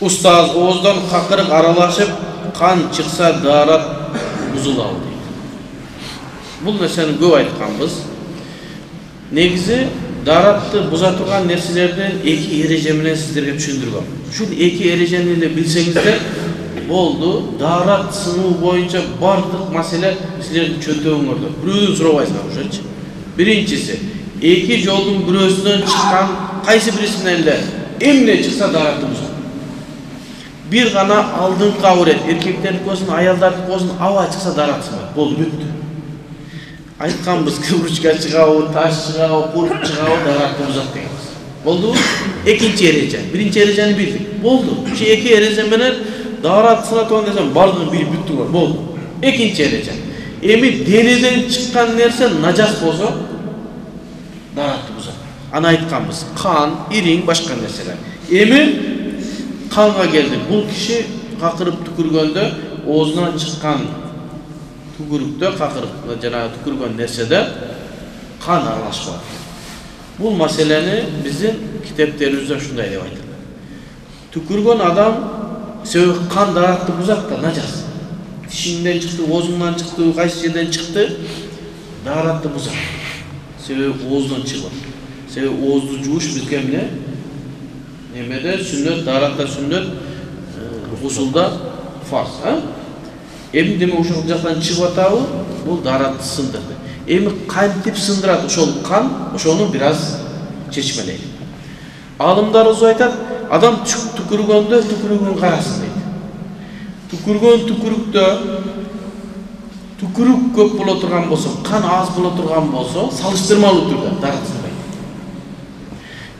Ustaz oozdan kakырык aralashıp kan çıksa daarat buzulabı deydi. Бұл нерсени көп айтканбыз. Негизи daaratты буза турган нерселерден эки эреже менен сиздерге түшүндүргөм. Ушул эки эрежени эле билсеңиздер болду. Daarat сынуу боюнча бардык маселе силердин чөнтөгүңөрдө. Бирөөдөн сурабайсыңар ошочу. Биринчиси, эки жолдун бирөөсүнөн чыккан кайсы бирisi менен эле эмне чыкса daarатты бузат. Bir gana aldığın kavret, erkeklerin olsun, ayaldardın olsun, ava çıksa daarat sınır. Boldu, büttü. Aytkanbız, kıvırçka çıkağı, taş çıkağı, kurp çıkağı, daaratты uzat deyimiz. Boldu, ikinci erece. Birinci ereceni bildik. Boldu. Şu iki erece menen daarat sınat olan desem, bardığını bilip büttü var. Boldu. İkinci erece. Emi deneden çıkan nerse najas bolsa, daaratты uzat. Ana aytkanbız, kan, irin, başka nerseler. Emi kanga geldi. Bu kişi kakırıp tükürgönde oğuzundan çıkan tükürükte kakırıp jana tükürgön nersede kan aralashıp var. Bu meseleni bizim kitaplarımızda şunday dep aytıldı. Tükürgön adam sebebi kan daaratты buzat da najas. Dişinden çıktı, oğuzundan çıktı, kaysı yerden çıktı, daaratты buzat. Sebebi oğuzdan çıkıyor. Sebebi oğuzdu juuş bizge mine nemede sünnet, daaratta sünnet, usulda farz. Emi demek uşul jaktan çıkıp atabı, bu daaratты sındırdı. Emi kantip sındırat uşol kan, uşonu biraz çeşmeleydi. Alımlarımız aytat, adam tükürgönde tükürüğün karasın deydi. Tükürgön tükürükte tükürük köp bola turgan bolsa, kan az bola turgan bolsa, salıştırmalı türde daarat sınmaydı.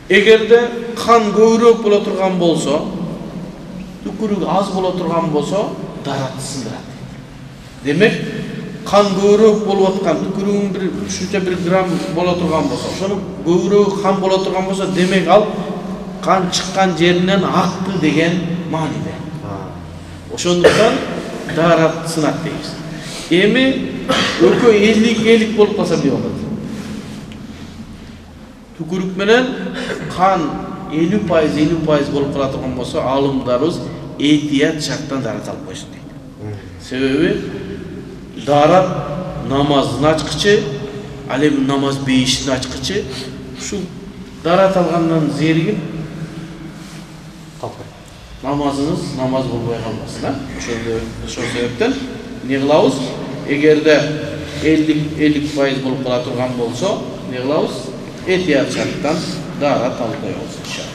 Egerde kan көбүрөөк bola turgan bolsa, tükürük az bola turgan bolsa, daaratты sındırat. Demek kan көбүрөөк bolup atkan, tükürüğün şuncha bir gram bola turgan bolsa, şonun көбүрөөк kan bola turgan bolsa, demek al kan çıkkan jerinden aktı degen manide. Oşonduktan daarat sınat deymiz. Emi ökö 50-50 bolup kalsa bir olmadı. Tükürük menen kan 50% bolup kala turgan bolsa, alımlarımız ehtiyat şarttan daarat alıp koysun deydi. Sebebi daarat namazın açkıcı, alemin namaz beyişini açkıcı, şu daarat algandan zerigip namazınız namaz bolbay kalmasın ha. Şu sebepten ne kılabız? Egerde 50% bolup kala turgan bolsa, ne kılabız? Ehtiyat şarttan daarat alıp koyabız inşallah.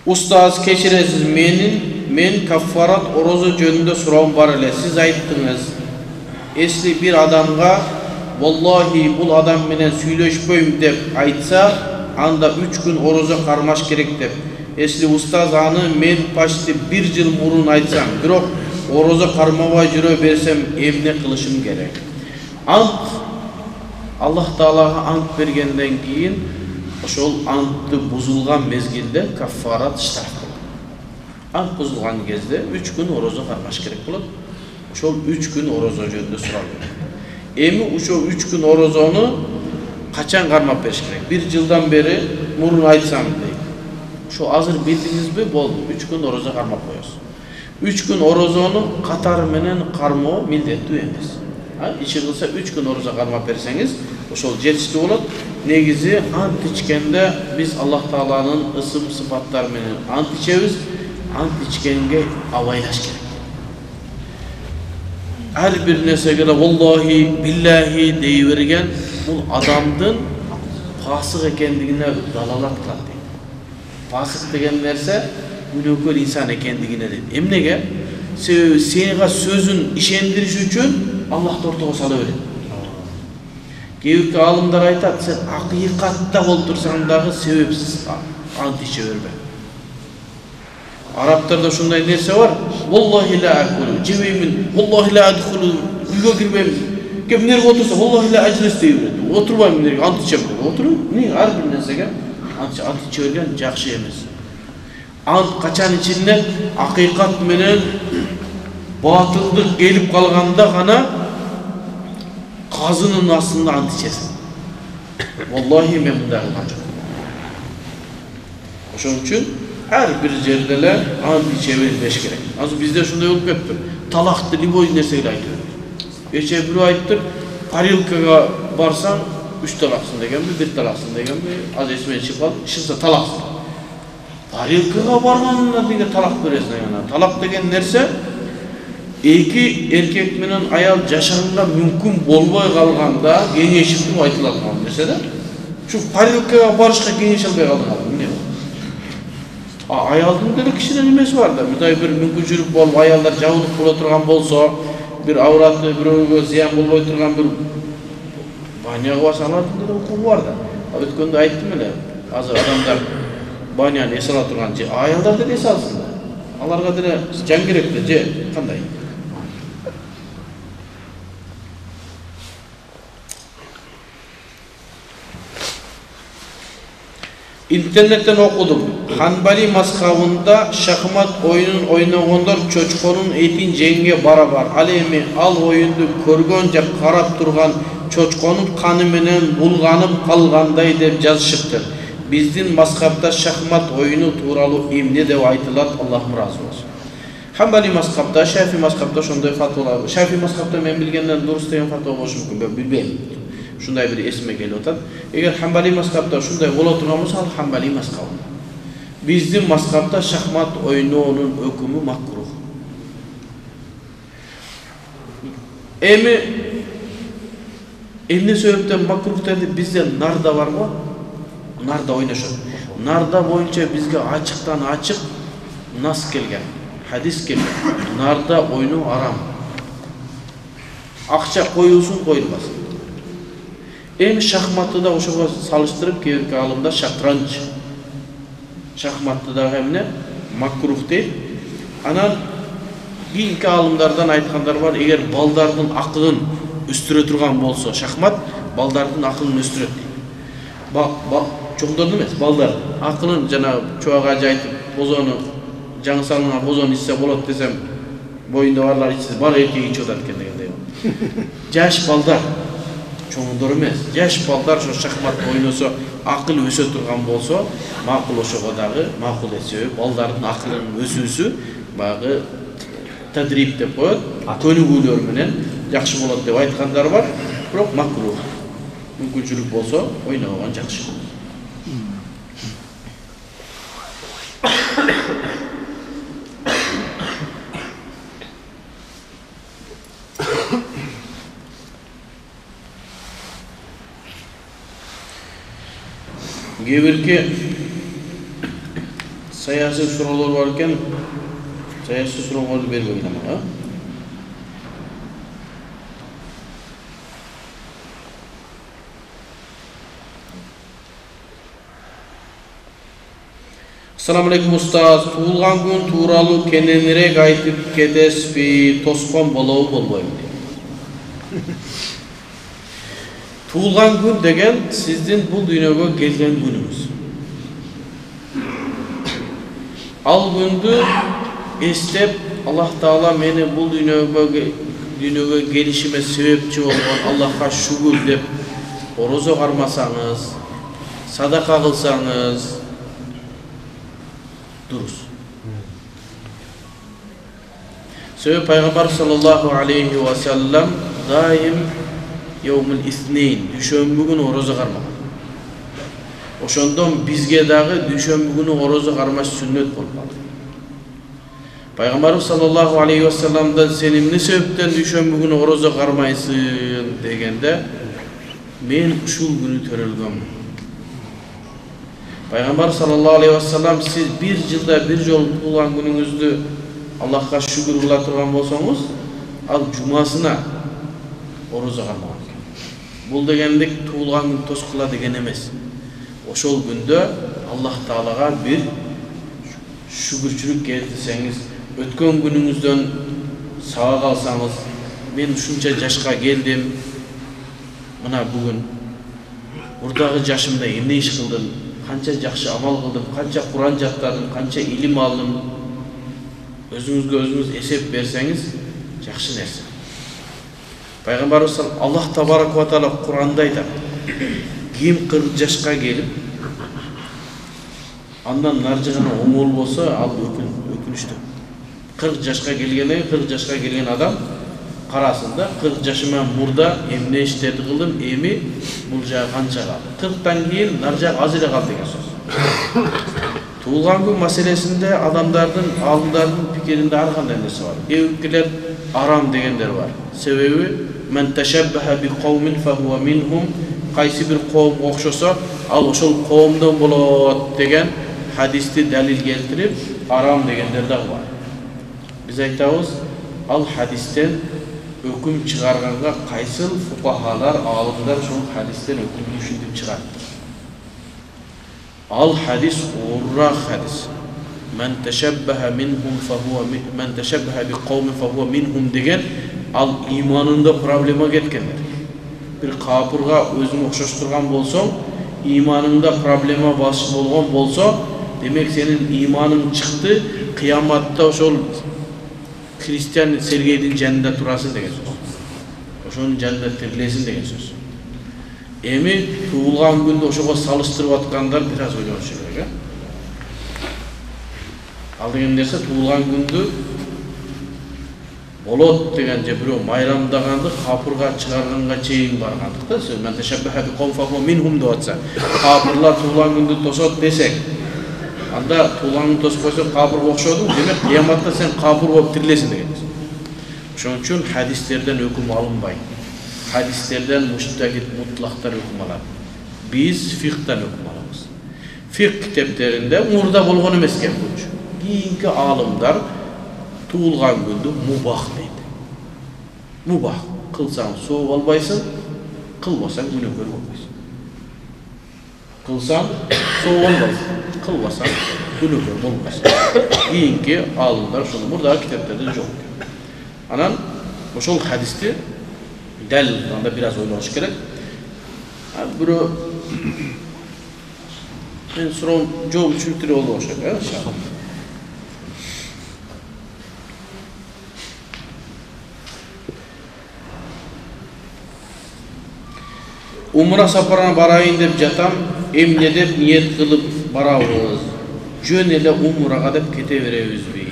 Ustaz keşiresiz, men kaffarat orozu jönündө surawum bar ele. Siz ayttınız. Esli bir adamga vallahi bul adam menen süйлөшпөйм dep aytsa, anda 3 gün oroza karmaş gerek dep. Esli ustaz anı men paşti 1 yıl murun aytsam, birok oroza karmabay жүрө bersem emne kılışım gerek. Ant Allah Taalaga ant bергенден кийин ошол антты buzulgan mezgilde kaffarat штраф болот. Ant buzulgan кезде 3 gün oroza karmaş gerek bolot. Ошол 3 gün oroza jönүндө суралат. Emi uşo 3 gün orozonu kaçan karmap beriş gerek? 1 yıldan beri murun aytsam deyip. Şu hazır bildiniz mi? Boldu. 3 gün oroza karmap koyuyorsun. 3 gün orozonu katar menen karmao mildettүү emes. İçi kılsa 3 gün oroza karmap berseniz ошол жетиштүү болот. Negizi ant içkende biz Allah Taala'nın ısım sıfatlar menen ant içebiz. Ant içkenge avaylaş gerek. Her bir nesege vallahi billahi deyivergen bu adamdın fasık ekendigine dalalat kılat deydi. Fasık degen nerse günökör insan ekendigine deydi. Emnege seniga sözün işendiriş üçün Allah ortaga salaverет. Keyinki alımlar aytat, sen hakikatta oltursan dahi sebepsiz ant içe verme. Araplarda şunday nerse var. Vallahi la akulu, ceveymin, vallahi la adkhulu, uyga girmeyim. Kim nereye otursa, vallahi la ajlis deyiverdi. Oturmayım nereye, ant içem dedi. Oturun, ne? Her bir nersege ant içe vergen jakşı emes. Ant kaçan içinde hakikat menen batıldık gelip kalganda gana kazının aslında ant içesin. Vallahi men munda kılgan jok. Ошон үчүн her bir жерделе анты чеберлеш керек. Азыр бизде ушундай болуп кетти. Талакты любой нерсеге айтып. Эче бирөө айтты, парилкага барсаң 3 талаксың дегенби, 1 талаксың дегенби, аз эсиме чыгып калды, шынында талаксың. Парилкага баргандан кийин талак бересиң ана. Талак деген нерсе эки эркек менен аял жашаганга мүмкүн болбой калганда кеңешип айтылат нерсе да. Şu парилкага барышка кеңеш албай калдыңар. Эмне? Аялдын деле кичине немеси бар да. Мындай бир мүмкүнчүлүк болуп, аялдар жабылып боло турган болсо, бир авраты бирөөгө зыян болбой турган бир баняга басалардын деле укугу бар да. Өткөндө айттым эле, азыр адамдар баняны эс ала турган же аялдар деле эс алсын да. Аларга деле жан керек да, же кандай? İnternetten okudum. Hanbali mazhabında şahmat oyunun oynagondor çoçkonun etin jenge barabar. Al эми al oyundu көргөнчө карап турган çoçkonun kanı менен булганып калгандай деп жазышыптыр. Биздин mazhabda şahmat oyunu тууралуу эмне деп айтылат? Аллахым разы болсун. Hanbali mazhabda, Şafii mazhabda şonday fatvalar. Şafii mazhabda men bilgenden durus деген fatva болушу мүмкүн, ben bilbeyim. Şunday bir esime geliyor. Eğer Hanbali mazhabda şunday bola turgan bolsa, al Hanbali mazhabı. Bizdin mazhabda şahmat oyununun hükmü makruh. Emne sebepten makruh dedi, bizde narda var mı? Narda oynaşıyor. Narda boyunca bizge açıktan açık nas kelgen, hadis kelgen. Narda oyunu aram. Akça koyulsun koyulmasın. Şahmatı da oşuğa salıştırıp keyirki alımda şatranç. Şahmatı da hemne makruh değil. Anan keyirki alımlardan aytkanlar var. Eğer baldardın akılın üstüre turgan bolsa şahmat, baldardın akılın üstüre değil. Çoğundan demez, baldar. Akılın jana çoğağa aytıp bozonu, janı salına bozonu içse bolat desem, boyunda varlar içse, bar erkeği içiyorlar kendine. Jaş baldar. Çoğundur emez. Yaş baldar şu şahmat oynasa, akıl öse turgan bolsa, makul oşoğa dagı, makul etse, baldardın akılının ösüsü, bağı tadrip dep koyat, könügülөр menen jakşı bolat dep aytkandar var, biroq makruh. Мүмкүнчүлүк болсо, ойногон жакшы. Gebirki sayasi sorular varken sayasi soruları bermeyin ama. Assalamualaikum Ustaz. Tuğulgan gün tuğralı kenenirek aytıp ketespi toskon boluğu bolboyum. Tuğulgan gün degen sizdin bu dünyaga gelgen gününüz. Al gündü estep Allah Taala meni bu dünyaga gelişime sebepçi olgan Allah'a şükür dep oroza karmasanız, sadaka kılsanız duruz. Sebep Peygamber sallallahu aleyhi ve sellem daim Yevmül İsneyn, düşönbü günü oroza karmagan. Oşondan bizge dağı düşönbü günü oroza karmaş sünnet bolmalı. Peygamber sallallahu aleyhi ve sellem'den senin ne sebepten düşönbü günü oroza karmaysın degende men uşul günü törelgem. Peygamber sallallahu aleyhi ve sellem siz bir yılda bir yol tuğulan gününüzdü Allah'a şükür kıla turgan bolsanız al cumasına oroza karmagan. Bul degenlik tuğulgan gün toskula degen emes. Oşol günde Allah Taala'ga bir şükürçülük keltirseniz, ötkön günüңүздөн sağa kalsanız, men şunça jaşka geldim, mına bugün buradagı jaşımda emne iş kıldım, kança jakşı amal kıldım, kança Kur'an jattadım, kança ilim aldım, özüңүzgө özüңüz esep berseniz, jakşı nerse. Peygamber Allah Tebarek ve Teala Kur'an'da aytadi. Kim 40 yaşka gelip Андан наржыгана оңол болсо ал өкүнүчтүү. 40 жашка келген 40 жашка келген адам карасында 40 жашыма мурда эмне иштеди кылдым, эми бул жагы канча калды. 40тан кийин нар жак аз эле калды деген сөз. Туылган күн маселесинде адамдардын, алымдардын пикиринде ар кандай нерсе бар. Кээ арам дегендер бар. Себеби мен ташаббаха би кавмин фахуа минхум, кайсы бир коомго окшосо ал ошол коомдон болот деген хадисти далил келтирип арам дегендер да бар. Биз айтабыз, ал хадистен өкүм чыгарганга кайсыл фукахалар, алымдар ошол хадистен өкүмдү ушинтип чыгат. Ал хадис урак хадис. Мен ташаббаха минхум фахуа мен ташаббаха би кавмин фахуа минхум деген ал иманында проблема кеткендер. Бир капырга өзүң окшоштурган болсоң, иманыңда проблема болгон болсо, демек сенин иманың чыкты, кыяматта ошол христиан Сергейдин жанында турасың деген сөз. Ошонун жанында тирилесиң деген сөз. Эми туылган күндө ошого салыштырып аткандар бир аз ойлонушу керек. Ал деген нерсе туылган күндү болот деген же бирөө майрамдаганды капырга чыгарганга чейин баргандык да. Мен ташаббаха би кавмин фахуа минхум деп атса, капырлар туылган күндү тосот десек, анда туылганды тосуп койсоң капырга окшодуң, демек кыяматта сен капыр болуп тирилесиң деген. Ошон үчүн хадистерден өкүм алынбайт. Хадистерден муштагид мутлактар өкүм алат. Биз фикhtан өкүм алабыз. Фикh китептеринде мурда болгон эмес экен бул. Кийинки алымдар туылган күндү мубах дейт. Мубах. Кылсаң соо болбойсуң, кылбасаң күнөөкөр болбойсуң. Кылсаң соо болбойсуң, кылбасаң күнөөкөр болбойсуң. Кийинки алымдар ошону мурда китептерде жок. Анан ошол хадисти дәл анда бир аз ойлош керек. Бирөө мен суроом жооп түшүнүктүү болду ошо, иншалла. Умра сапарына барайын деп жатам, эмне деп ниет кылып барабыз? Жөн эле умрага деп кете беребизби?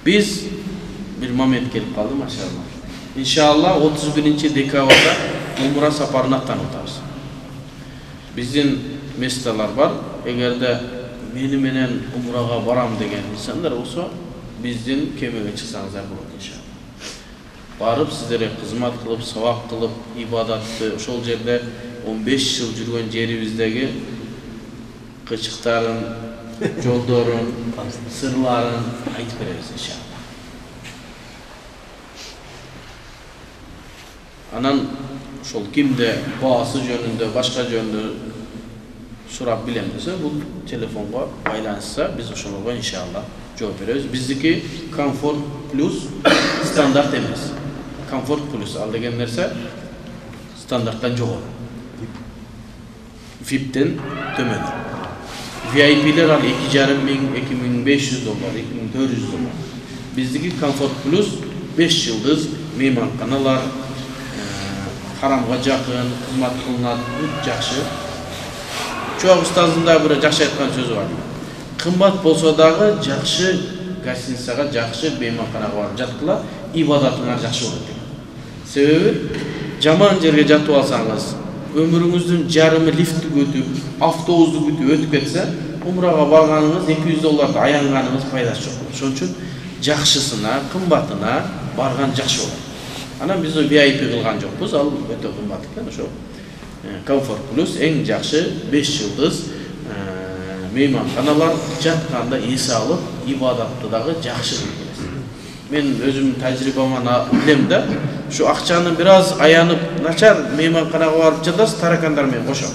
Биз bir момент келип калды, машалла. Иншалла 31 декабрда умра сапарына аттанабыз. Биздин месталар бар. Эгерде мени менен умрага барам деген инсандар болсо, биздин кемеге чыксаңыздар болот иншалла. Барып сиздерге кызмат кылып, сабак кылып, ибадатты ошол жерде 15 жыл жүргөн жерибиздеги кычыктарын, жолдорун, сырларын айтып беребиз иншалла. Анан ошол кимде баасы жөнүндө, башка жөнүндө сурап билем десе, бул телефонго байланышса, биз ошолорго иншалла жооп беребиз. Биздики комфорт плюс стандарт эмес. Комфорт плюс ал деген нерсе стандарттан жогору. VIP-тен төмөн. VIP-лер ал 2,5 миң, 2500 доллар, 2400 доллар. Биздики комфорт плюс 5 жылдыз мейманканалар, харамга жакын, кызмат кылынат, жакшы. Чоң устазында бир жакшы айткан сөзү бар. Кымбат болсо дагы жакшы гостиницага, жакшы мейманканага барып жаткыла, ибадатыңар жакшы болот. Себеби жаман жерге жатып алсаңыз, өмүрүңүздүн жарымы лифтти күтүп, автобусту күтүп өтүп кетсе, умрага барганыңыз 200 долларды аянганыңыз пайдасы жок. Ошон үчүн жакшысына, кымбатына барган жакшы болот. Анан биз VIP кылган жокпуз, ал өтө кымбат экен. Ошо комфорт плюс эң жакшы 5 жылдыз мейманканалар жатканда эс алып, ибадатты дагы жакшы кылып келесиз. Мен өзүм тажрыйбаман билем да, ушу акчаны бир аз аянып, начар мейманканага барып жатасыз, таракандар менен кошо.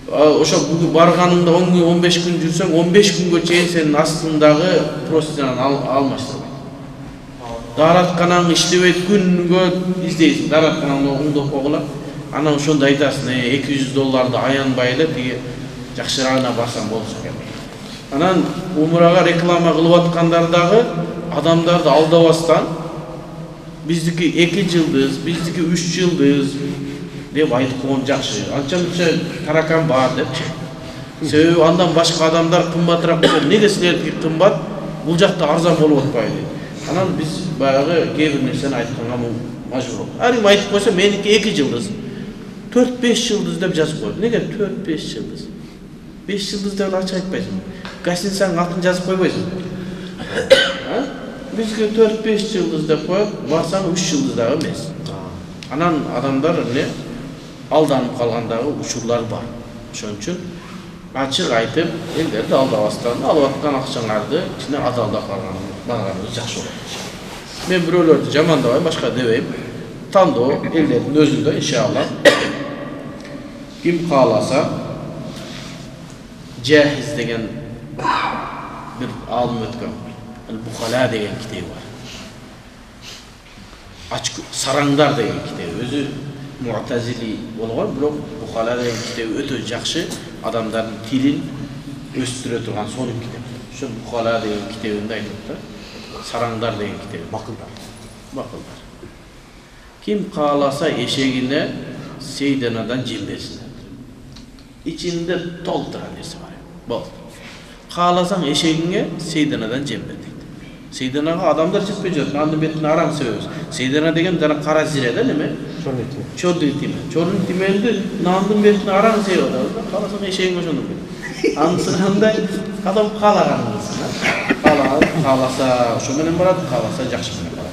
Ошо бүгүн барганыңда 10 күн, 15 күн жүрсөң, 15 күнгө чейин сенин астыңдагы простыняны алмаштырбайт. Даратканаң иштебейт, күнгө издейсиң, даратканаңды оңдоп койгула. Анан ошондо айтасың, 200 долларды аянбай эле тиги жакшыраагына барсам болчу экен. Анан умрага реклама кылып аткандар дагы адамдарды алдабастан биздики 2 жылдыз, биздики 3 жылдыз деп айтып койгон жакшы. Анча-мынча таракан бар депчи. Себеби андан башка адамдар кымбатыраак болсо, неге силердики кымбат? Бул жакта арзан болуп атпайбы? Анан биз баягы кээ бир нерсени айтканга мажбур. Арим айтып койсо, меники 2 жылдыз, 4-5 жылдыз деп жазып коет. Неге 4-5 жылдыз? 5 жылдыз деп ачык айтпайсың. Гостиницанын атын жазып койбойсуң. Бизге 4-5 жылдыз деп коет, барсаң 3 жылдыз дагы эмес. Анан адамдар эмне алданып калгандагы учурлар бар. Ошон үчүн ачык айтып, элдерди алдабастан, алып аткан акчаңарды ичине адалдап барганыңыз жакшы болот. Мен бирөөлөрдү жамандабайм, башка дебейм. Тандоо элдердин өзүндө иншалла. Ким кааласа, Жахиз деген бир алым өткөн, Ал-Бухала деген китеби бар. Сараңдар деген китеби, өзү Mu'tazili болгон, бирок Бухала деген китеби өтө жакшы, адамдардын тилин өстүрө турган сонун китеп. Ошо Бухала деген китебинде айтат да, Сараңдар деген китеби, бакылдар. Ким кааласа эшегине сейданадан жем берсин. İçinde толтура нерсе бар. Болду. Кааласаң эшегиңе сейданадан жем бер дейт. Сейданага адамдар жетпей жатат. Нандын бетине арам себебиз. Сейдана деген жана кара зире да неме? Чордун тиме. Чордун тименди нандын бетине арам себеп атабыз да. Кааласаң эшегиңе ошондон бер. Ансырандай адам каалаган кааласа ошо менен барат, кааласа жакшы менен барат.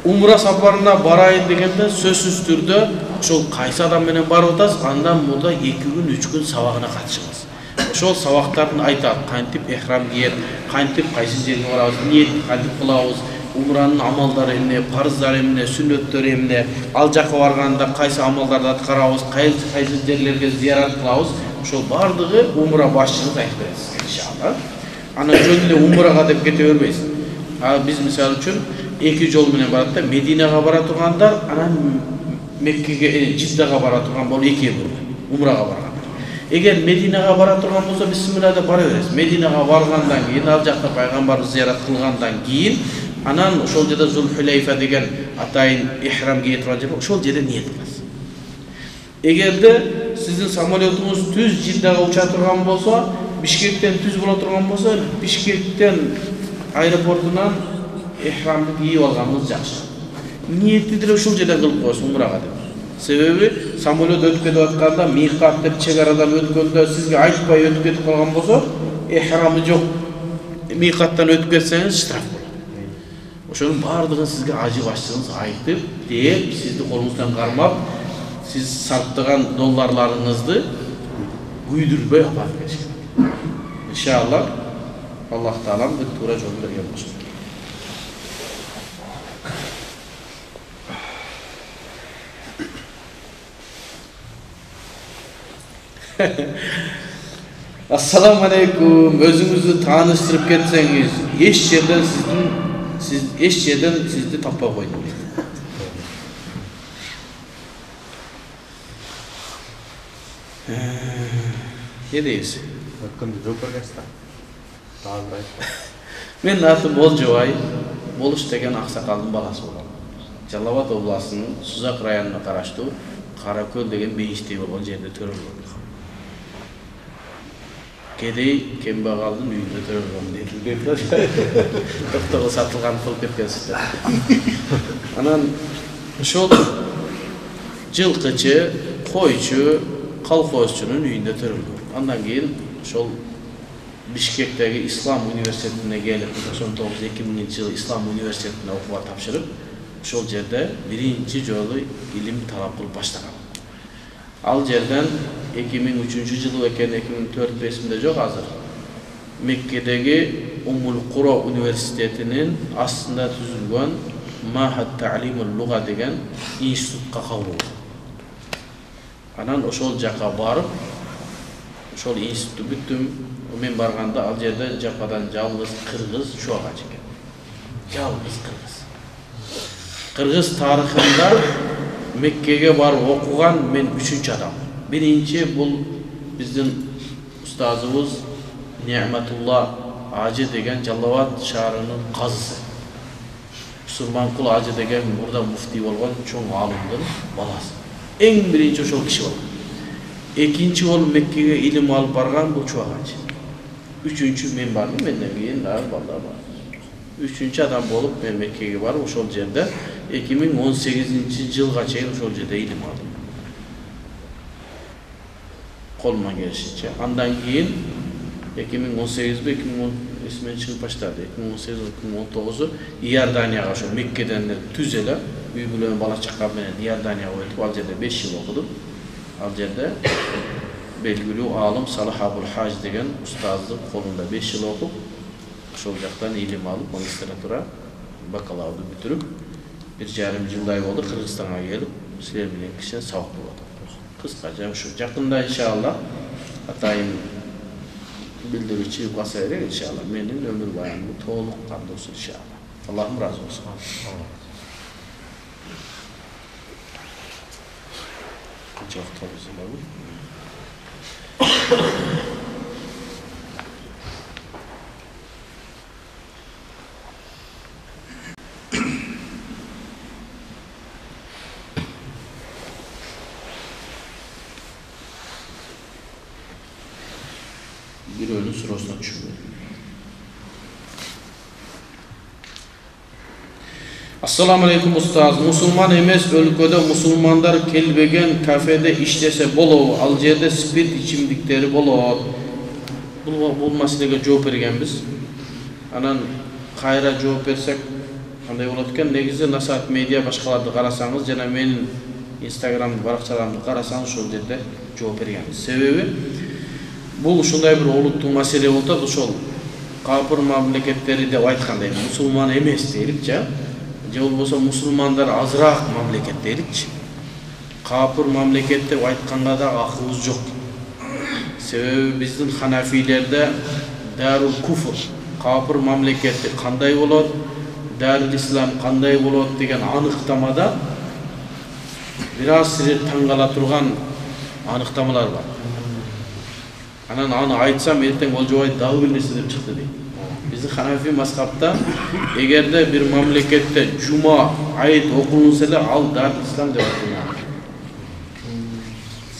Умра сапарына барайын дегенде сөзсүз түрдө ошол кайсы адам менен барып атасыз, андан мурда 2 күн 3 күн сабагына катышыңыз. Ошол сабактарын айтат, кантип эхрам кийет, кантип кайсы жерге барабыз, ниет кантип кылабыз, умранын амалдары эмне, парыздары эмне, сүннөттөрү эмне, ал жака барганда кайсы амалдарды аткарабыз, кайсы жерлерге зиярат кылабыз, ошол бардыгы умра башчыңыз айтып берет иншалла. Анан жөн эле умрага деп кете бербейсиз. Биз мисалы үчүн 2 жол менен барат да, Мединага бара тургандар, анан Меккеге, Жиддага бара турган болуп 2 бөлүнөт. Умрага баргандар. Эгер Мединага бара турган болсо, бисмилла деп бара бересиз. Мединага баргандан кийин, ал жакта пайгамбарды зиярат кылгандан кийин, анан ошол жерде Зулхулейфа деген атайын ихрам кие турган жер бар, ошол жерде ниет кыласыз. Эгерде сиздин самолетуңуз түз Жиддага уча турган болсо, Бишкектен түз боло турган болсо, Бишкектен аэропортунан ихрамды кийип алганыңыз жакшы. Ниетти деле ушул жерден кылып коесуз умрага деп. Себеби самолет өтүп кетип атканда, микат деп чек арадан өткөндө сизге айтпай өтүп кетип калган болсо, ихрамы жок. Микаттан өтүп кетсеңиз штраф болот. Ошонун бардыгын сизге ажы башчыңыз айтып, деп, сизди колуңуздан кармап, сиз сарптаган долларларыңызды күйдүрбөй алып кетишет. Иншалла Аллах Таалам бир туура жол берген болсун. Assalamu alaikum. Özünüzü tanıştırıp ketseniz, eş yerden sizdi tappa koydum. Ne deysiz? Men atım Boljoy, Boluş degen Aksakal'ın balası olan. Жалал-Абад областının Suzak rayonuna karaştı, Karaköl degen beyişteği olan yerde törülüyor. Kedey kembagalдын үйүндө төрөлгөн дейт. Токтого сатылган кылып кеткенсиздер. Анан ошол жылкычы, койчу, колхозчунун үйүндө төрөлгөн. Андан кийин ошол Бишкектеги İslam университетине келип, 1999-жылы İslam университетине окууга тапшырып, ошол жерде биринчи жолу илим талап кылып баштаган. Ал жерден 2003-жылы экен, 2004-2005-де жок азыр. Меккедеги Умул Кура университетинин астында түзүлгөн Махат Та'лимул Луга деген институтка кабыл болгон. Анан ошол жака барып, ошол институтту бүттүм. Мен барганда ал жерде жападан жалгыз кыргыз шуага экен. Жалгыз кыргыз. Кыргыз тарыхында Меккеге барып окуган мен 3-чү адам. Birinci bul bizden ustazımız Ni'matullah Hacı degen Жалал-Абад şahrının kazısı. Surmankul Hacı degen burada mufti olgan çoğun alımdın balası. En birinci ошол kişi oldu. Экинчи болуп Меккеге илим алып барган бул чубагачы. Үчүнчү мен бардым, менден кийин дагы балдар бар. Үчүнчү адам болуп мен Меккеге барып ошол жерде 2018-жылга чейин ошол жерде илим алдым. Колуман келишинче. Андан кийин 2018-2010 эсимен чыгып баштады. 2018-2019 Иорданияга ошо Меккеден түз эле үй бүлө бала чакка менен Иорданияга өтүп, ал жерде 5 жыл окудум. Ал жерде белгилүү алым Салах Абул Хаж деген устаздын колунда 5 жыл окуп, ошол жактан илим алып, магистратура, бакалаврды бүтүрүп, 1,5 жылдай болду Кыргызстанга келип, силер менен кичине сабак болуп атам. Кыскача ушу жакында иншалла атайын bildirүү чыгып калса керек иншалла. Менин өмүр баянымды толук кандырсын иншалла. Аллахым разы болсун. Çok tabii var. Bir oyunun sırasına düşmüyor. Assalamu alaikum ustaz. Musulman emes өлkөдө musulmanдар келбеген кафеде иштесе болобу? Ал жерде спирт ичимдиктери болот. Бул маселеге жооп бергенбиз. Анан кайра жооп берсек кандай болот экен? Негизи Насаат медиа башкаларды карасаңыз жана менин Instagram баракчаларымды карасаңыз ошол жерде жооп бергенбиз. Себеби бул ушундай бир олуттуу маселе болуп атат. Ошол капыр мамлекеттери деп айткандай мусулман эмес дейlikчи. Же болбосо мусулмандар азыраак мамлекет дейlikчи. Капыр мамлекет деп айтканга да акыбыз жок. Себеби биздин ханафилерде Дарул Куфр, капыр мамлекети кандай болот, Дарул Ислам кандай болот деген аныктамада бир аз силер таң кала турган аныктамалар бар. Анан аны айтсам эртең Олжобай дагы бир нерсе деп чыкты дейт. Биздин ханафи мазхабта эгерде бир мамлекетте жума айт окулунса эле ал Дарул Ислам деп аталат.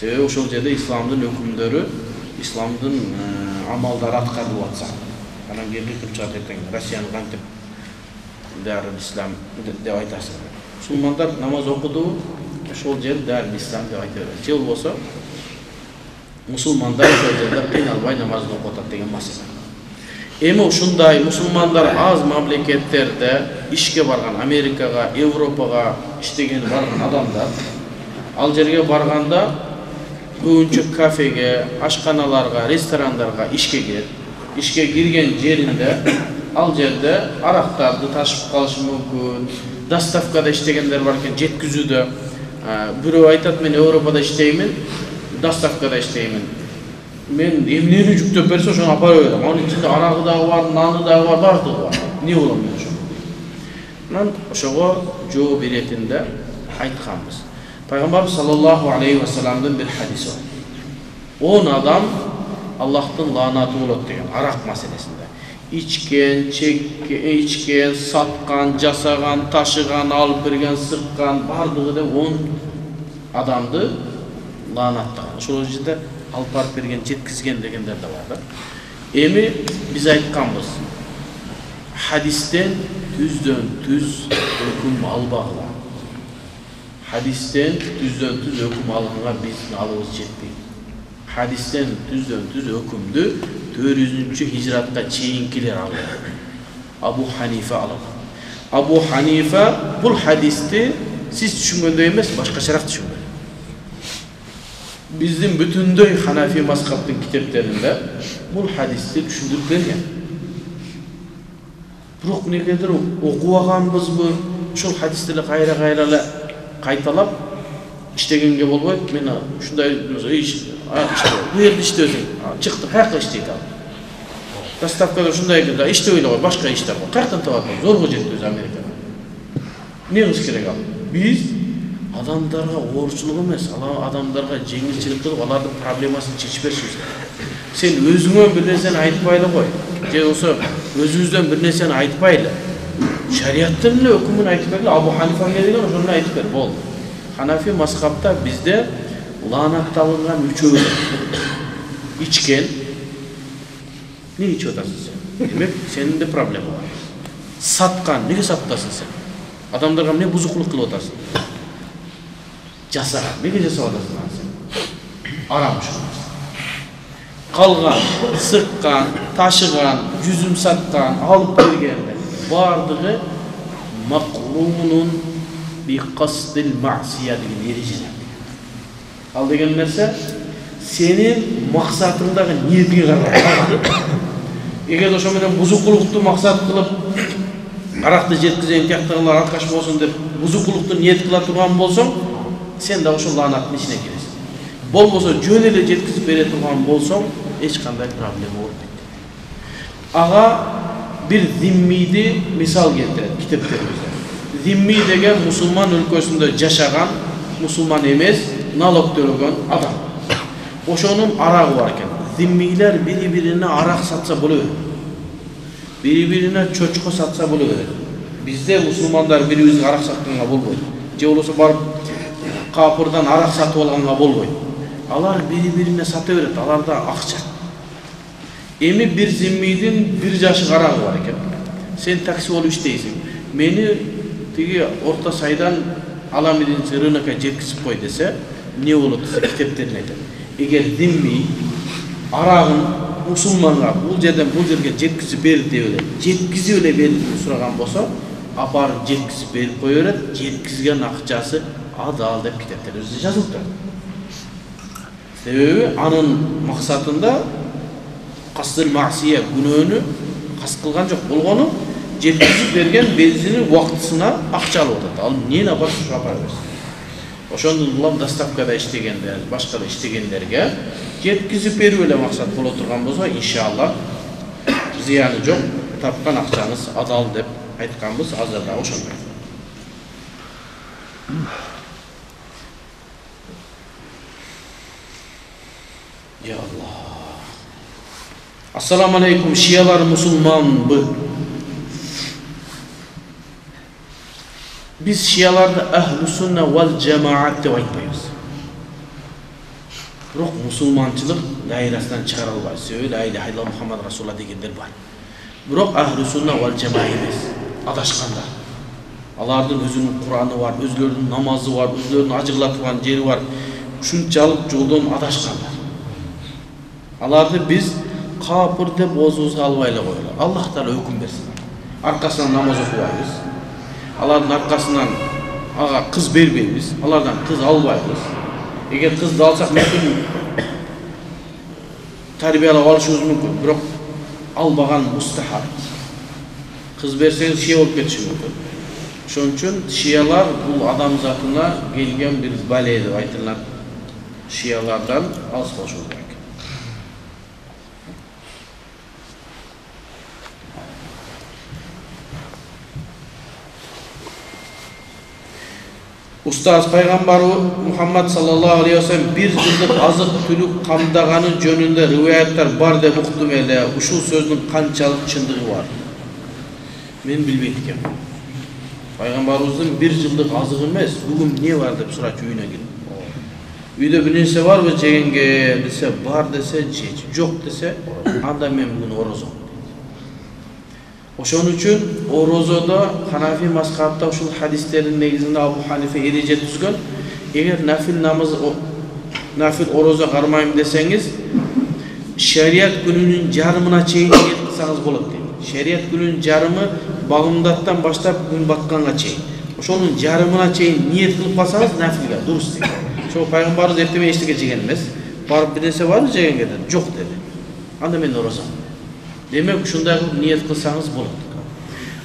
Себеби ошол жерде исламдын өкүмдөрү, исламдын амалдары аткарылып атса. Анан келип чыгат эртең Россияны кантип Дарул Ислам деп айтасың. Мусулмандар намаз окуду, ошол жер Дарул Ислам деп айта берет. Же болбосо мусулмандар ошол жерде кыйналбай намазын окуп атат деген маселе. Эми ушундай мусулмандар аз мамлекеттерде ишке барган, Америкага, Европага иштеген барган адамдар ал жерге барганда көбүнчө кафеге, ашканаларга, ресторандарга ишке кирет. Ишке кирген жеринде ал жерде арактарды ташып калышы мүмкүн. Доставкада иштегендер бар экен, жеткизүүдө. Бирөө айтат, мен Европада иштеймин, доставкада иштеймин. Мен эмнени жүктөп берсе ошону апара берем. Анын ичинде арагы дагы бар, наны дагы бар, бардыгы бар. Не болом мен ошо? Анан ошого жооп беретинде айтканбыз. Пайгамбар саллаллаху алейхи ва салламдын бир хадиси бар. 10 адам Аллахтын лаанаты болот деген арак маселесинде. Ичкен, саткан, жасаган, ташыган, алып берген, сыккан, бардыгы деп 10 адамды лаанаттаган. Ошол жерде алып барып берген, жеткизген дегендер да бар да. Эми биз айтканбыз. Хадистен түздөн-түз өкүм албагыла. Хадистен түздөн-түз өкүм алганга биздин алыбыз жетпейт. Хадистен түздөн-түз өкүмдү 400-хижратка чейинкилер алган. Абу Ханифа алган. Абу Ханифа бул хадисти сиз түшүнгөндөй эмес, башкачараак түшүнгөн. Биздин бүтүндөй ханафи мазхабтын китептеринде бул хадисти түшүндүрүп берген. Бирок негедир окубаганбызбы, ошол хадисти эле кайра-кайра эле кайталап иштегенге болбойт. Мен ушундай бу жерде иштедим, чыкты, каяка иштейт ал. Доставкада ушундай да иштей эле кой, башка иштер бар. Каяктан табат? Зорго жетти өзү Америкага. Не кылыш керек ал? Биз адамдарга оорчулук эмес, адамдарга жеңилчилик кылып, алардын проблемасын чечип беришибиз керек. Сен өзүңөн бир нерсени айтпай эле кой. Же болсо өзүңүздөн бир нерсени айтпайлы. Шариаттын эле өкүмүн айтып бергиле. Абу Ханифа деген ошону айтып бер, болду. Ханафи мазхабта бизде Lanатталынған üçöğü içken ne içi otasın sen? Demek senin de problemi var. Satkan, ne sattasın sen? Adamlarga ne buzukluk kılıp otasın? Jasagan, ne jasap otasın sen? Aramış olmasın. Kalgan, sıkkan, taşıgan, yüzüm satkan, alıp bergenler bardığı makrunun bi qasdil ma'siya degan erejeler. Al degen nerse senin maksatındağı niyetine karar. Eğer oşo menен buzukuluktu maksat kılıp arakты жеткизейин тияктагылар аркаш болсун деп бузукулукту ниет кыла турган болсоң, сен да ошол лаанаттын ичине киресиң. Болбосо жөн эле жеткизип бере турган болсоң, эч кандай проблема болбойт. Ага бир зиммиди мисал келтирет китептерибизде. Зимми деген мусулман өлкөсүндө жашаган, мусулман эмес, налог төлөгөн адам. Ошонун арагы бар экен. Зиммилер бири-бирине арак сатса боло берет. Бири-бирине чочко сатса боло берет. Бизде мусулмандар бири-бирибизге арак сатканга болбойт. Же болбосо барып капырдан арак сатып алганга болбойт. Алар бири-бирине сата берет, аларда акча. Эми бир зиммидин бир жашык арагы бар экен. Сен такси болуп иштейсиң. Мени тиги орто сайдан аламидин рынокко жеткизип кой десе, не болот десе китептерин айтат. Эгер зимми арагын мусулманга бул жерден бул жерге жеткизип бер деп эле, жеткизип эле берип сураган болсо, апарып жеткизип берип кое берет, жеткизген акчасы адал деп китептерибизде жазылып турат. Себеби анын максатында касдыл маъсия күнөөнү каст кылган жок болгону жеткизип берген бензини убактысына акча алып атат. Ал эмнени апарып ушу апара берсин. Ошондон улам доставкада иштегендер, башка да иштегендерге жеткизип берүү эле максат боло турган болсо, иншалла зыяны жок, тапкан акчаңыз адал деп айтканбыз, азыр да ошондой. Ya Allah. Assalamu alaikum, şialar musulmanbı. Biz şialarda ahl-i sünne vel cemaat dep aytpayбыз. Бирок мусулманчылык дайрасынан чыгара албайбыз. Себеби ла иляха илlalloh Muhammad Rasulullah дегендер бар. Бирок ахли сунна вал жамаа эмес, адашкандар. Алардын өзүнүн Кураны бар, өзлөрүнүн намазы бар, өзлөрүнүн ажырлатылган жери бар. Ушунчалык жолдон адашкандар. Аларды биз капыр деп оозубузга албай эле коелу. Аллах Таала өкүм берсин. Аркасынан намаз окубайбыз. Алардын аркасынан ага кыз бербейбиз, алардан кыз албайбыз. Эгер кызды алсак мүмкүн тарбиялап алышыбыз мүмкүн, бирок албаган мустахаб. Кыз берсеңиз шия болуп кетиши мүмкүн. Ошон үчүн шиялар бул адамзатына келген бир бале деп айтылат. Шиялардан алыс болушубуз керек. Ustaz Peygamber Muhammed sallallahu aleyhi ve sellem bir yıllık azık tülük kamdağanı jönünde rivayetler var de uqdum ele. Uşul sözünün kançalık çındığı var. Men bilbeyt ekem. Peygamberimizin bir yıllık azık emez. Bugün ne var dep surat uyuna gelip. Uyda bir nerse var mı jegenge dese var dese jeç, jok dese anda men bugün orozom. Oşon üçün orozoda Hanafi mazhabda uşul hadislerin negizinde Abu Hanife ereje tuzgan. Eğer nafil oroza karmayım deseniz şeriat gününün jarımına çeyin niyet kılsanız bolot deydi. Şeriat gününün jarımı bagımdattan başlap gün batkanга çeyin. Oşonun jarımına çeyin niyet kılıp kalsanız nafilga durus deydi. Şu Peygamberimiz erteme eşlik jegen emes. Barıp bir nerse var mı jegenge dedi. Jok dedi. Anda men orozam. Demek şunday niyet kılsanız bolot.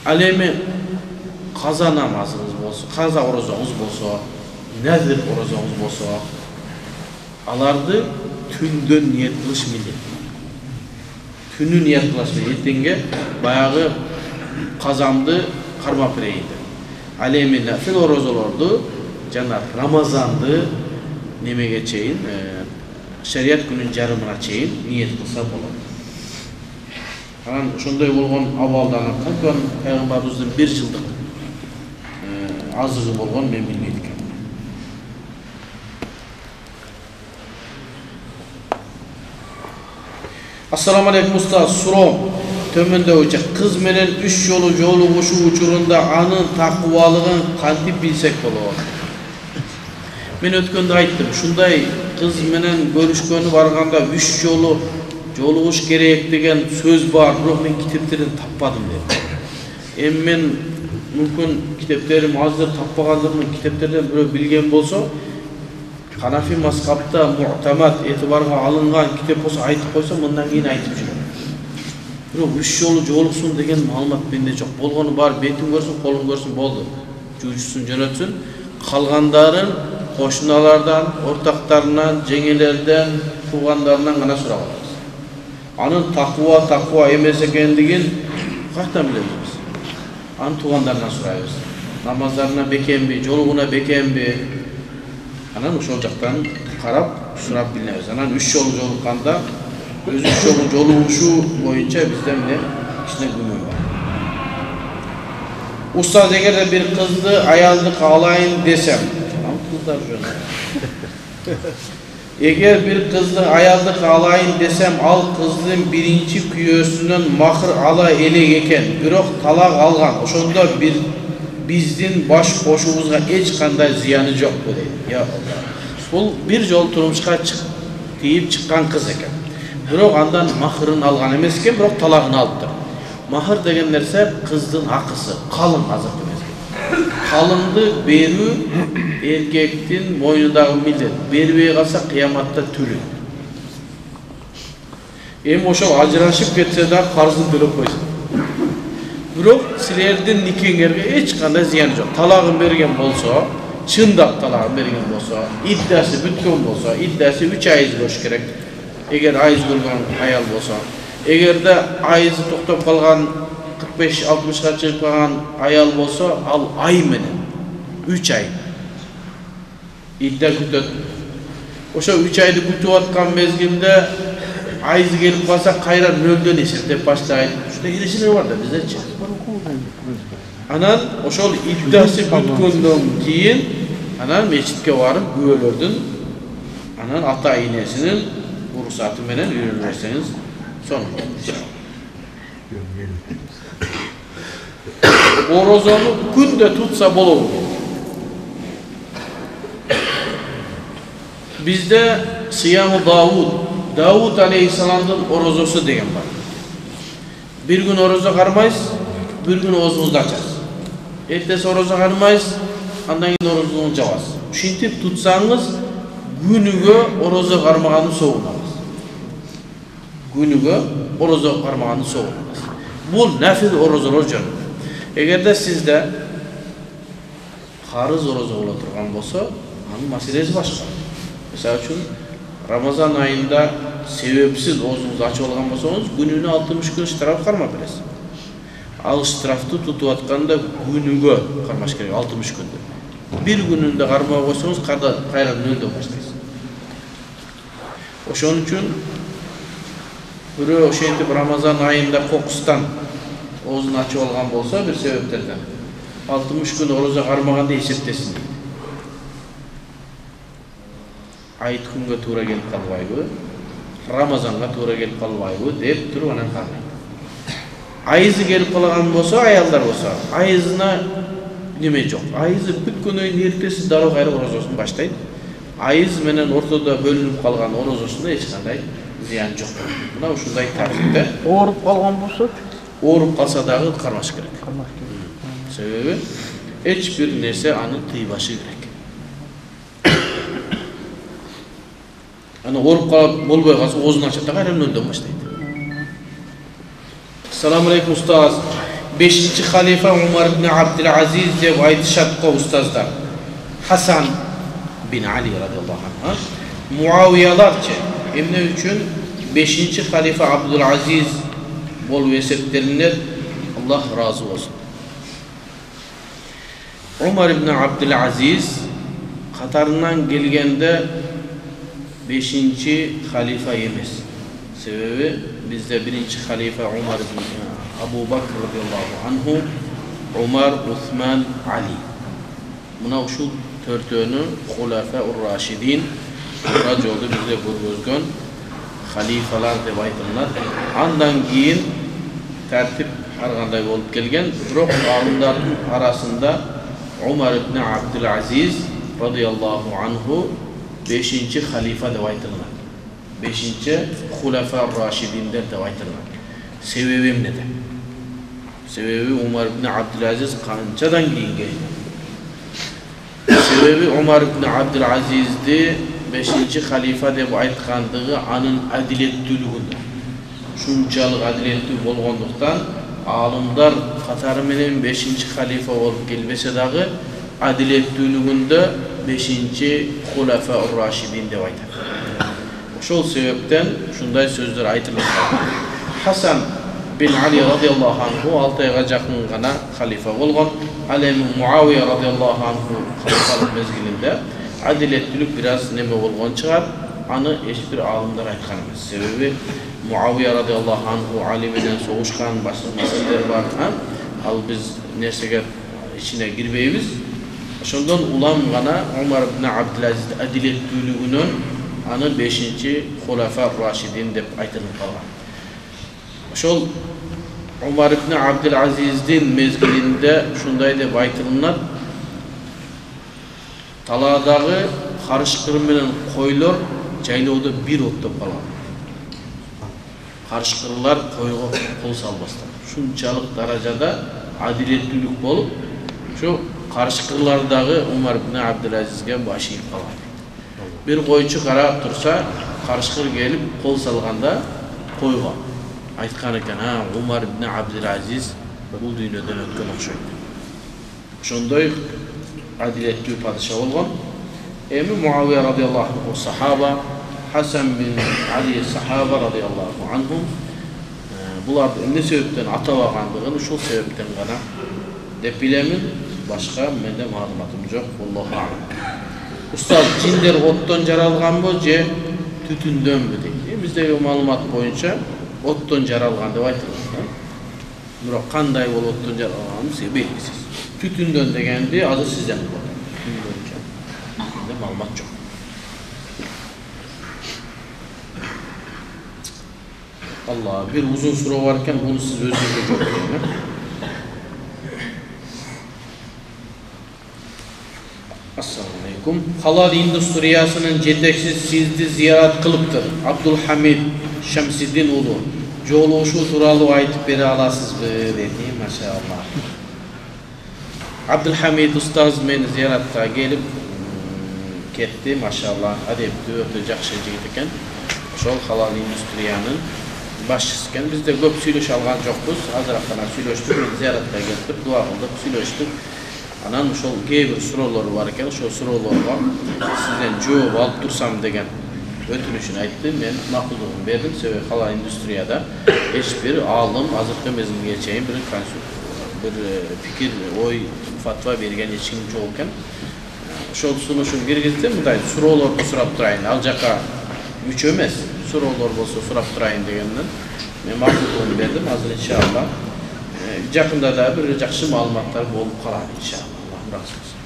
Al emi kaza namazınız bolsa, kaza orozonuz bolsa, nezir orozonuz bolsa, alardı tündön niyet kılış millet. Tünü niyet kılış millet. Etenge bayağı kazamdı karma pireydi. Al emi nafil orozolardı, jana Ramazandı nemege çeyin, şeriat günün jarımına çeyin niyet kılsa bolot. Şunday bolğon abaldan artan Peygamberimizin bir yıllık azığı bolğon men bilmeydik. Assalamu alaikum usta, surom tömöndөгүчө kız menen 3 жолу жолугушуу учурунда анын такыбалыгын кантип билсек болот? Мен өткөндө айттым, ушундай kız menen görүшкөнү барганда 3 жолу жолугуш керек деген сөз бар, бирок мен китептерден таппадым деп. Эми мен мүмкүн китептерим азыр таппагандырмын, китептерден бирөө билген болсо, Ханафи мазхабта муътамат этибарга алынган китеп болсо айтып койсо, мындан кийин айтып жүрөм. Бирок 3 жолу жолуксун деген маалымат менде жок. Болгону бар, бетин көрсүн, колун көрсүн болду. Жуучусун жөнөтсүн. Калгандарын кошуналардан, ортактарынан, жеңелерден, туугандарынан гана сурап алабыз. Анын таква эмес экендигин кайдан билебиз? Анын туугандарынан сурайбыз. Намаздарына бекемби, жолугуна бекемби? Анан ошол жактан карап сурап билебиз. Анан 3 жолу жолукканда өз 3 жолу жолугушуу боюнча бизде эмне кичине күмөн бар. Устаз, эгерде бир кызды аялдык алайын десем, кыздар жөн. Эгер бир кызды аялдык алайын десем, ал кыздын биринчи күйөөсүнөн махыр ала элек экен, бирок талак алган. Ошондо биздин баш кошуубузга эч кандай зыяны жокпу дейт. Бул бир жол турмушка тийип чыккан кыз экен. Бирок андан махырын алган эмес экен, бирок талагын алыптыр. Махыр деген нерсе кыздын акысы, калың азыркы мезгил. Калыңды берүү эркектин мойнундагы милдет. Бербей калса кыяматта төлөйт. Эми ошол ажырашып кетсе да карзын төлөп койсун. Бирок силердин никеңерге эч кандай зыян жок. Талагын берген болсо, чындап талагын берген болсо, иддасы бүткөн болсо, иддасы 3 айыз көрүш керек. Эгер айыз көргөн аял болсо, эгерде айызы токтоп калган 45-60га чыгып калган аял болсо, ал ай менен 3 ай идда күтөт. Ошо 3 айды күтүп аткан мезгилде айызы келип калса, кайра нөлдөн эсептеп баштайт. Ушундай эрешелер бар да биздечи. Анан ошол иддасы бүткөндөн кийин анан мечитке барып күбөлөрдүн анан ата энесинин уруксаты менен үйрөнүрсеңиз сонун. Орозону күндө тутса болобу? Bizde Siyam-ı Davud aleyhisselam'ın orozası деген var. Bir gün oroza karmayız, bir gün oğuzumuzda açarız. Ertesi oroza karmayız, andan keyin orozunu cavaz. Şintip tutsanız, günüge oroza karmağını soğunamız. Günüge oroza karmağını soğunamız. Bu nafil orozalar jön. Eğer de sizde karız oroza ola turgan bolsa, anın maselesi başka. Mesela üçün Ramazan ayında sebepsiz oğuzunuzu açıp algan bolsanız, gününe 60 gün ştraf karma bilesiz. Al ştrafты tutup atkanda günüge karmaş gerek 60 gündü. Bir gününde karmaya koysanız kayra nölde başlayız. Oşun üçün biri oşentip Ramazan ayında kokustan oğuzunu açıp algan bolsa bir sebeplerden 60 gün oruza karmaganda eseptesin deydi. Ayet kunga tuura gelip kalbayбы, Ramazanga tuura gelip kalbayбы deyip turup anan kalmaydı. Ayızı gelip kalagan bolsa, ayallar bolsa, ayızına neme jok. Ayızı bütköndөн ertesi daroo kayra orozosun başlaydı. Ayız menen ortada bölünüp kalgan orozosunda hiç kanday ziyan jok. Buna uşunday tartipte. Oğurup kalgan bolsa? Oğurup kalsa dagы karmaş gerek. Sebebi hiçbir nerse anı tıybaşı gerek. Ana orup kalıp bolbay kalsa oğuzunu açıp da kayra nölden başlaydı. Assalamu alaikum ustaz. 5. halife Umar ibn Abdülaziz deb aytışatqa ustazlar. Hasan bin Ali radıyallahu anh. Muaviyalarça emne üçün 5. halife Abdülaziz bol esepterinler Allah razı olsun. Umar ibn Abdülaziz Katarından gelgende 5. halife emas. Sebebi bizde 1. halife Umar ibn Abu Bakr radıyallahu anhu, Umar, Uthman, Ali. Buna şu törtönü Hulafa-ur Raşidin racı oldu bizde görgözgön halifalar deb aytılат. Andan keyin tertip har qanday bolup kelgen. Biroq alimlerdin arasında Umar ibn Abdülaziz radıyallahu anhu 5-ci halifa deb aytılат. 5-ci Hulafar Raşidinler deb aytılat. Sebebi nede? Sebebi Umar ibn Abdülaziz kançadan keyin geldi. Sebebi Umar ibn Abdülaziz'di 5-ci halifa deb aytkandığı anın adiletlülüğünde. Şunçalık adiletli bolğonduktan alimler katarı menen 5-ci halifa olup gelbese dağı adiletlülüğünde 5-ci Hulafar Raşidin deb aytar. Şol sebepten şunday sözler aytılır. Hasan bin Ali radıyallahu anhu 6 ayga jakın gana halifa bolgon. Al Muaviye radıyallahu anhu halifalık mezgilinde adiletlilik biraz neme bolgon çıgar. Anı hiçbir alimler aytkan emas. Sebebi Muaviye radıyallahu anhu Ali bilen soğuşkan başka meseleler var. Al biz nersege içine girbeybiz. Şondan ulam gana Umar ibn Abdülaziz adiletliliginin anı 5-ci Hulafar Raşidin dep aytılып kalgan. Şol Umar ibn Abdülaziz'in mezgilinde şunday dep aytılınat. Taladağı karışkır menen koylar jaylooda bir ottop kalgan. Karışkırlar koyga kol salbastан. Şunçalık darajada adiletlilik bolup, şu karışkırlardağı Umar ibn Abdülaziz'ge başıyıp kalgan. Bir koyçu karab tursa, karışkır gelip kol salganda koyga aytkan eken, Umar ibn Abdülaziz bu dünyeden ötken okşoydu. Şondoy adiletli padişah olgan. Emi Muaviye radıyallahu anhu sahaba, Hasan bin Ali sahaba radıyallahu anhum bular ne sebepten atavagandığını şu sebepten gana dep bilemin, başka mende malumatım yok. Vallahu a'lam. Ustad, cinler ottan jaralgan mı je tütünden mi deydi. Bizdeki malumat boyunca ottan jaralgan dep aytılgan. Biroq qanday bol ottan jaralganı size belgisiz. Tütünden degendi azı sizden boladi. Bizde malumat yok. Allah, bir uzun soru varken bunu siz özünüzde çok önemli. Assalamu alaikum. Halal Endüstriyasının jetekçisi sizni ziyaret kılıptır. Abdülhamid Şemsiddin ulu. Joluşu turalı aytıp bere alasızbı dedi. Maşallah. Abdülhamid ustaz meni ziyaratga gelip ketdi. Maşallah. Adepti, öte jakşı jigit eken. Şol halal Endüstriyanın başçısıken biz de köp süйлöş algan jokpuz. Azıraqtana süylöştük, ziyaratga geldik, dua kıldık, süylöştük. Anan şol keyber surolları var eken, şol surollarga sizden жооп alıp tursam degen ötünüşünü aytты. Men makbuldugун berdim. Sebebi halal Endüstriyada hiçbir alim azırkı mezgilge çeyin bir fikir, oy, fatva bergen hiç kim jok eken. Şol sunuşun kirgizdim, mындай surolorду сурап турайын. Ал жака үч эмес, surolor bolsa сурап турайын дегенден men makbuldugун berdim. Azыр inşallah jakында da bir jakşı malumatlar bolup kalar inşallah. Allah'ım razı olsun.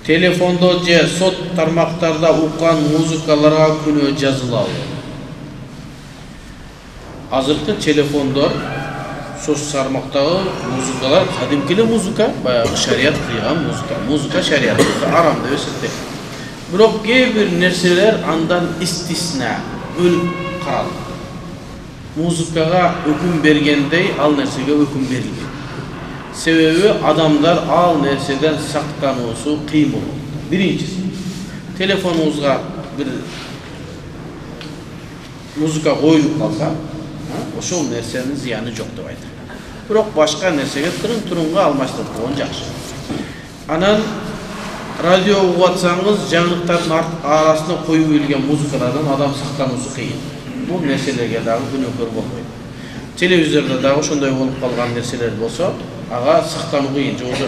Telefonda je sot tarmaktarda ukan muzikalara күнөө жазылалы. Azırkı telefonlar sos tarmaktagı muzikalar kadimkili muzika, bayağı şeriat kıygan muzika. Muzika şeriat aram deb esirtdi. Biroq bir nerseler andan istisna, bölüp karaldı. Muzikaga hüküm bergendey al nersege hüküm berildi. Sebebi adamlar al nerseden saktanusu kıyım olur. Birincisi, telefonunuzga bir muzika koyulup kalsa, oşol nersenin ziyanı jok dep aytılgan. Biroq başka nersege turunga almaştırıp koygun jakşı. Anan radio ugup atsangiz, жаңылыктардын arasına koyup келген muzikalardan adam saktanusu kıyın. Bu nerselerge dagı günökөр bolбойт. Televizorda dagı şonday bolup kalgan nerseler bolsa, aga saktanu kıyın. Jozu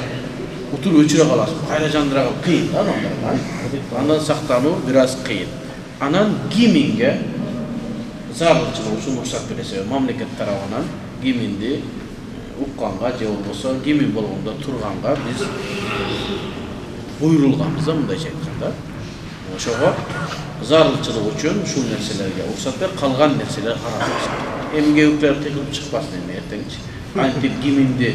utur öçüre kalasın. Kayra jandıra kalıp kıyın. Andan saktanu biraz kıyın. Anan giminge zarılçılığı üçün ruhsat berese. Mamleket tarafından gimindi uqqanga je bolsa, gimin bolganda turganga biz buyurulganbız da mınday aytkanda. Ошого зарылчылыk үчүн ушул нерселерге уруксат бер, калган нерселер каралбайт. Эмгеүклөр тыгылып чыкпасын эми эртеңчи. Антип киминди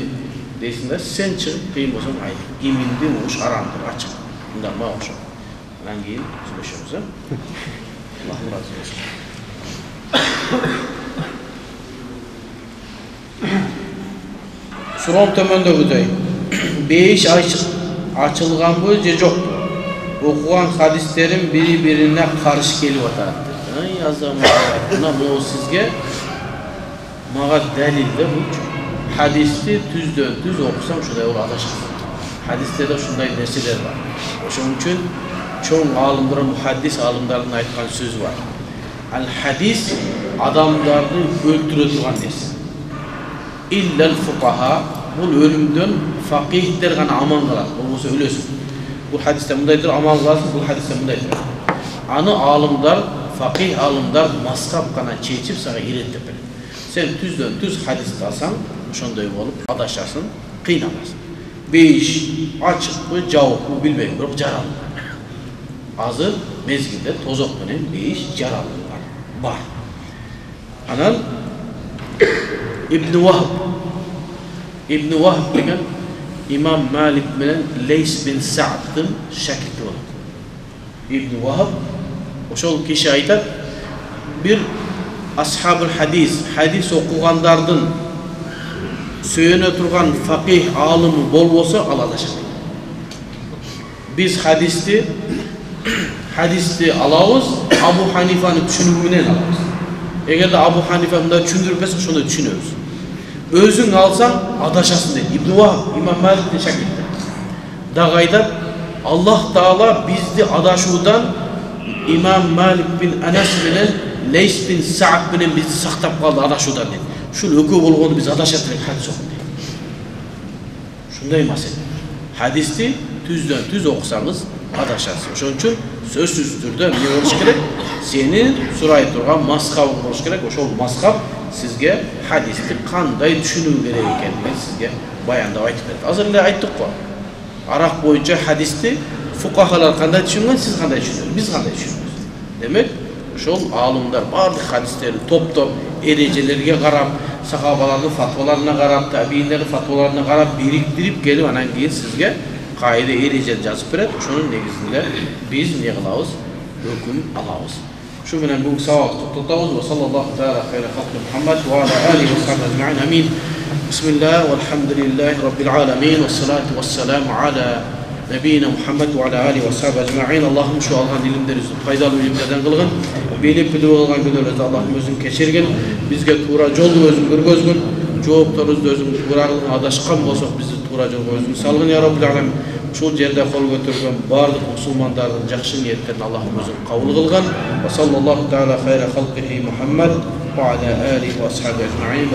дейсиң да, сен чыгып кыйын болсоң айт. Киминди уш арамдыр, ачык. Мындан мага окшойт. Анан кийин сүйлөшөбүз, Аллах разы болсун. Суроом төмөндөгүдөй. Бейиш açılганбы же жокпу? Окуган хадистерим бири-бирине каршы келип атат. Ай азамат, мына могу сизге мага далил да бул. Хадисти түздөн түз окусаң ушундай болуп адашасың. Хадистерде ушундай нерселер бар. Ошон үчүн чоң алымдар, мухаддис алымдардын айткан сөзү бар. Ал-хадис адамдарды өлтүрө турган нерсе. Иллал фуқаха, бул өлүмдөн фақихтер гана аман калат. Болбосо өлөсүң. Бул хадисте мындайдыр, аман каласың, бул хадисте мындайдыр. Аны алымдар, фақих алымдар маскап гана чечип сага иреттеп берет. Сен түздөн түз хадисти алсаң, ошондой болуп адашасың, кыйналасың. Бейиш ачыкпы, жабыкпы билбейм, бирок жаралып. Азыр мезгилде тозок менен бейиш жаралып бар. Анан Ibn Wahb деген İmam Malik менен Leys bin Sa'd'ın şakirti var. Ibn Wahb ошол киши айтат, bir ashabul hadis окугандардын сөйөнө турган фақих алымы болбосо ал адашат. Биз хадисти алабыз, Абу Ханифаны түшүнүгү менен алабыз. Эгерде Абу Ханифа мындай түшүндүрүп берсе, ошондой түшүнөбүз. Өзүң алсаң адашасың дейт. Ibn Wahb İmam Malik'in şakirti. Дагы айтат, Аллах Таала бизди адашуудан İmam Malik bin Anas менен Leys bin Sa'd менен бизди сактап калды адашуудан дейт. Ушул экөө болгону биз адашат элек хадис окуп дейт. Ушундай маселе. Хадисти түздөн түз окусаңыз адашасыз. Ошон үчүн сөзсүз түрдө эмне болуш керек? Сени сурай турган маскаб болуш керек. Ошол маскаб сизге хадисти кандай түшүнүү керек экенин сизге баяндап айтып берет. Азыр эле айттык го. Арак боюнча хадисти фукахалар кандай түшүнгөн, сиз кандай түшүнөсүз, биз кандай түшүнөбүз. Демек, ошол алымдар бардык хадистерди топтоп, эрежелерге карап, сахабалардын фатваларына карап, табийиндердин фатваларына карап, бириктирип келип, анан кийин сизге кайда эреже жазып берет. Ошонун негизинде биз эмне кылабыз? Өкүм алабыз. Şu menен бүгүнкү сабакты токтотобуз. Ва саллаллаху таала хайра халқи Мухаммад ва аля алихи ва сахбихи ажмаин. Амин. Бисмиллах валхамдулиллахи раббил аламин ва салату вассаламу аля набийина Мухаммад ва аля алихи ва сахбихи ажмаин. Аллахым şu алган илимдерибизди пайдалуу илимдерден кылгын. Билип билип алган күнөөлөрдү Аллахым өзүң кечиргин. Бизге туура жолду өзүң көргөзгүн. Жоопторубузду өзүң туура кылгын. Адашкан болсок бизди туура жолго өзүң салгын я раббил аламин. Ушул жерде кол көтөргөн бардык мусулмандардын жакшы ниеттерин Аллахым өзү кабыл кылган. Ва саллаллаху таала хайра халқихи Мухаммад ва аля алихи ва асхабихи ажмаин.